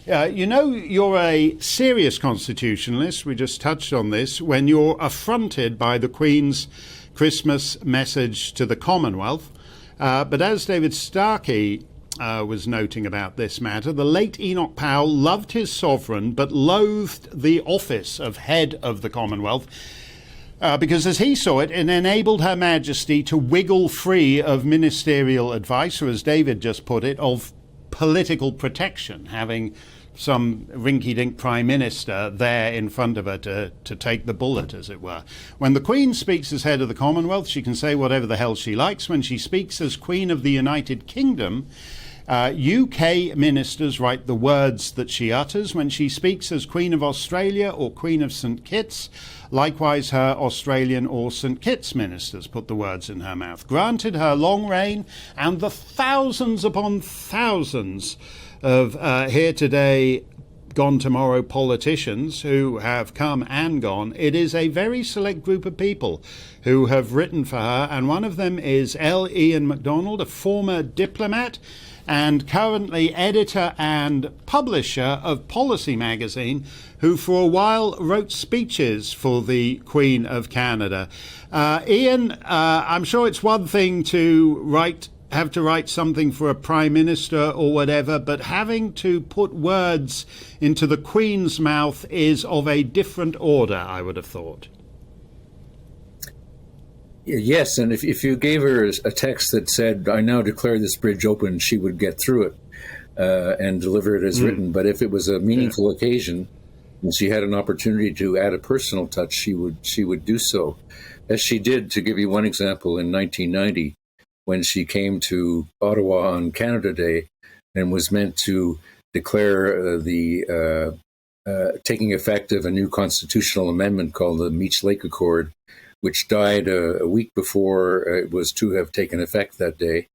You're a serious constitutionalist. We just touched on this. When you're affronted by the Queen's Christmas message to the Commonwealth. But as David Starkey was noting about this matter, the late Enoch Powell loved his sovereign but loathed the office of head of the Commonwealth because, as he saw it, it enabled Her Majesty to wiggle free of ministerial advice, or as David just put it, of political protection, having some rinky-dink prime minister there in front of her to take the bullet, as it were. When the Queen speaks as head of the Commonwealth, she can say whatever the hell she likes. When she speaks as Queen of the United Kingdom, UK ministers write the words that she utters. When she speaks as Queen of Australia or Queen of St Kitts, likewise her Australian or St Kitts ministers put the words in her mouth. Granted her long reign and the thousands upon thousands of here today, gone tomorrow politicians who have come and gone, it is a very select group of people who have written for her, and one of them is L. Ian MacDonald, a former diplomat and currently editor and publisher of Policy magazine, who for a while wrote speeches for the Queen of Canada. Ian, I'm sure it's one thing to have to write something for a prime minister or whatever, but having to put words into the Queen's mouth is of a different order, I would have thought. Yes, and if you gave her a text that said, "I now declare this bridge open," she would get through it and deliver it as written. But if it was a meaningful occasion and she had an opportunity to add a personal touch, she would do so, as she did. To give you one example, in 1990, when she came to Ottawa on Canada Day and was meant to declare the taking effect of a new constitutional amendment called the Meech Lake Accord, which died a week before it was to have taken effect that day,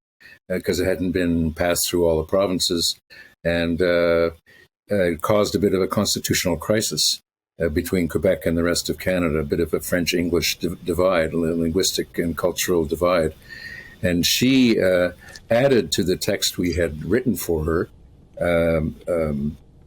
because it hadn't been passed through all the provinces, and it caused a bit of a constitutional crisis between Quebec and the rest of Canada, a bit of a French-English divide, a linguistic and cultural divide. And she added to the text we had written for her.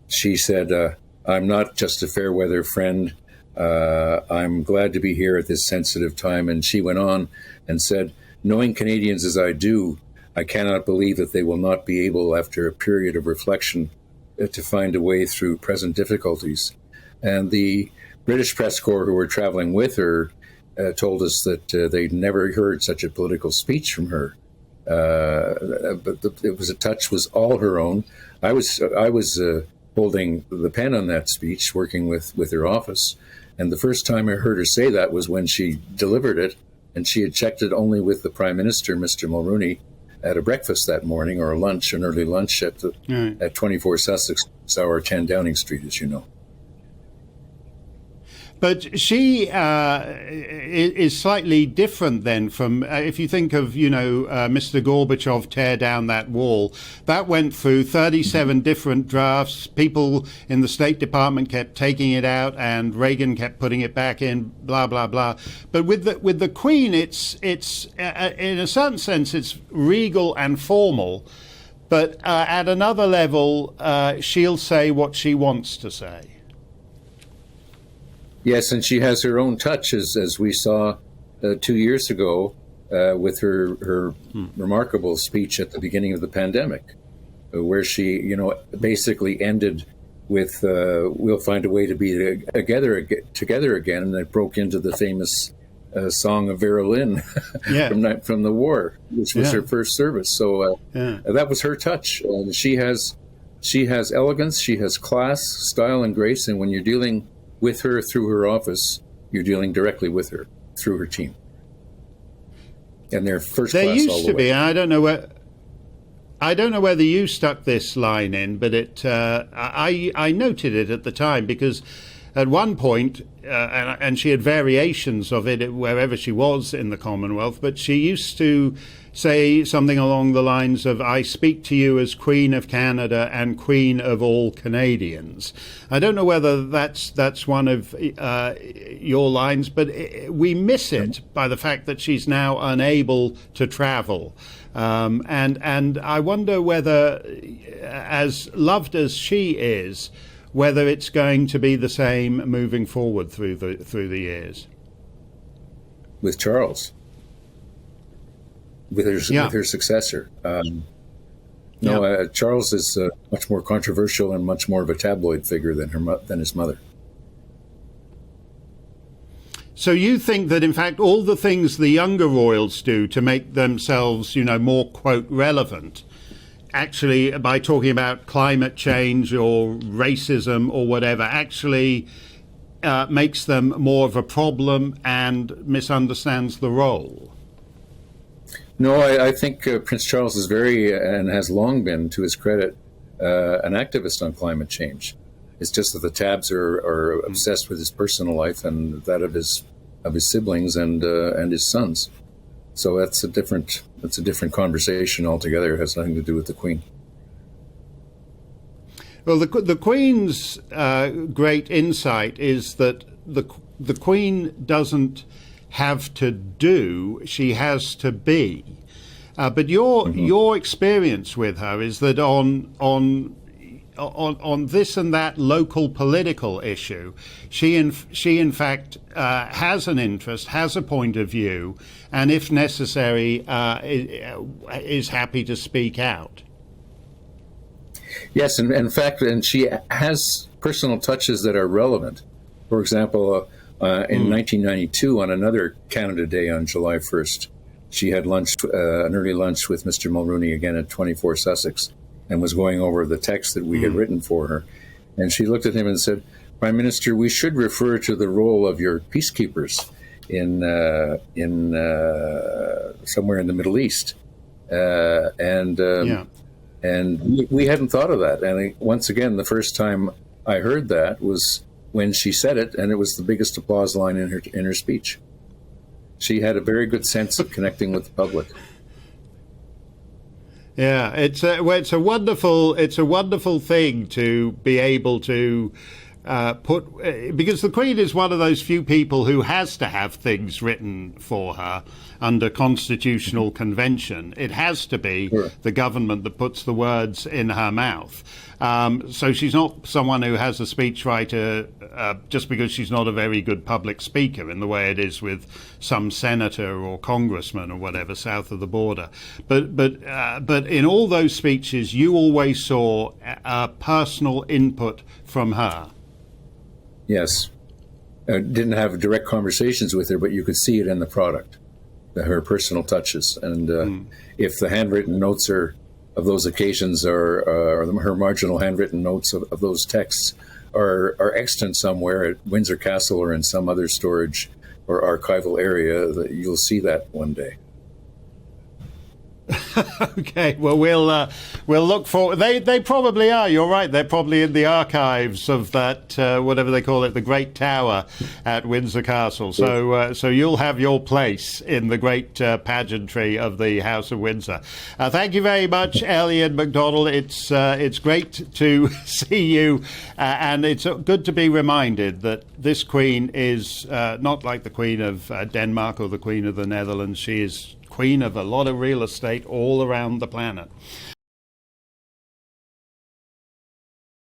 She said, "I'm not just a fair weather friend. I'm glad to be here at this sensitive time." And she went on and said, "Knowing Canadians as I do, I cannot believe that they will not be able, after a period of reflection, to find a way through present difficulties." And the British press corps who were traveling with her told us that they'd never heard such a political speech from her. But it was a touch was all her own. I was holding the pen on that speech, working with her office. And the first time I heard her say that was when she delivered it, and she had checked it only with the Prime Minister, Mr. Mulroney, at a breakfast that morning, or a lunch, an early lunch at 24 Sussex, Tower 10 Downing Street, as you know. But she is slightly different then from, if you think of, Mr. Gorbachev tear down that wall, that went through 37 different drafts. People in the State Department kept taking it out and Reagan kept putting it back in, blah, blah, blah. But with the Queen, it's in a certain sense, it's regal and formal. But at another level, she'll say what she wants to say. Yes, and she has her own touch, as we saw 2 years ago with her remarkable speech at the beginning of the pandemic, where she, basically ended with "We'll find a way to be together again," and it broke into the famous song of Vera Lynn from the war, which was her first service. So that was her touch. She has elegance, she has class, style, and grace, and when you're dealing with her through her office, you're dealing directly with her through her team. And they're first class all the way. There used to be, I don't know whether you stuck this line in, but I noted it at the time, because at one point, and she had variations of it wherever she was in the Commonwealth, but she used to say something along the lines of, I speak to you as Queen of Canada and Queen of all Canadians. I don't know whether that's one of your lines, but we miss it by the fact that she's now unable to travel. And I wonder whether, as loved as she is, whether it's going to be the same moving forward through the years. With Charles, with her successor. Charles is much more controversial and much more of a tabloid figure than his mother. So you think that, in fact, all the things the younger royals do to make themselves, more, quote, relevant, actually, by talking about climate change or racism or whatever, actually makes them more of a problem and misunderstands the role? No, I think Prince Charles is very, and has long been, to his credit, an activist on climate change. It's just that the tabs are obsessed with his personal life and that of his siblings and his sons. So that's a different conversation altogether. It has nothing to do with the Queen. Well, the Queen's great insight is that the Queen doesn't have to do; she has to be. But your experience with her is that on this and that local political issue, she in fact has an interest, has a point of view, and if necessary, is happy to speak out. Yes, and in fact, she has personal touches that are relevant. For example, in 1992, on another Canada Day on July 1st, she had an early lunch with Mr. Mulrooney again at 24 Sussex, and was going over the text that we had written for her. And she looked at him and said, Prime Minister, we should refer to the role of your peacekeepers in somewhere in the Middle East. And we hadn't thought of that. And once again, the first time I heard that was when she said it, and it was the biggest applause line in her speech. She had a very good sense of connecting with the public. Yeah, it's a wonderful thing to be able to because the Queen is one of those few people who has to have things written for her under constitutional convention. It has to be the government that puts the words in her mouth. So she's not someone who has a speechwriter just because she's not a very good public speaker in the way it is with some senator or congressman or whatever south of the border. But in all those speeches, you always saw a personal input from her. Yes. I didn't have direct conversations with her, but you could see it in the product, her personal touches. And if the handwritten notes of those occasions or her marginal handwritten notes of those texts are extant somewhere at Windsor Castle or in some other storage or archival area, you'll see that one day. Okay, well, we'll look for. They probably are. You're right. They're probably in the archives of that whatever they call it, the Great Tower at Windsor Castle. So you'll have your place in the great pageantry of the House of Windsor. Thank you very much, Elliot MacDonald. It's great to see you, and it's good to be reminded that this Queen is not like the Queen of Denmark or the Queen of the Netherlands. She is Queen of a lot of real estate all around the planet.